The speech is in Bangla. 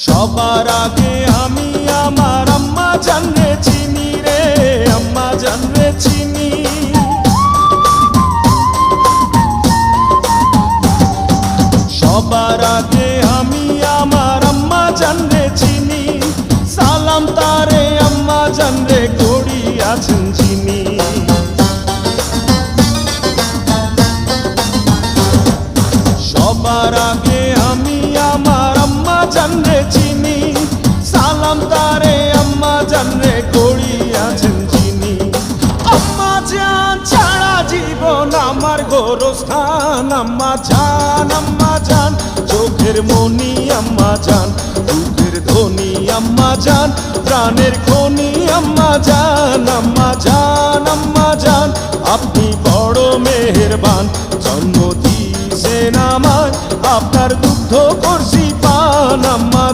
সবার আগে আমি আমার আম্মা জানরে চিনি রে, আম্মা জানরে চিনি। সবার আগে আমি আমার আম্মা জানরে চিনি, সালাম তারে আম্মা জানরে করি আছেন চিনি। সবার আগে আমি আমার আম্মা জানরে চিনি, সালাম তারে আম্মা জানরে করি আছেন চিনি। আম্মা জান ছাড়া জীবন আমার গোরস্থান, আম্মা জান চোখের মনি আম্মা জান, বুকের ধ্বনি আম্মা জান, প্রাণের খনি আম্মা জান। আম্মা জান আপনি বড় মেহেরবান, জন্ম দিয়েছেন আমায়, আপনার দুগ্ধ করছি পান। আম্মা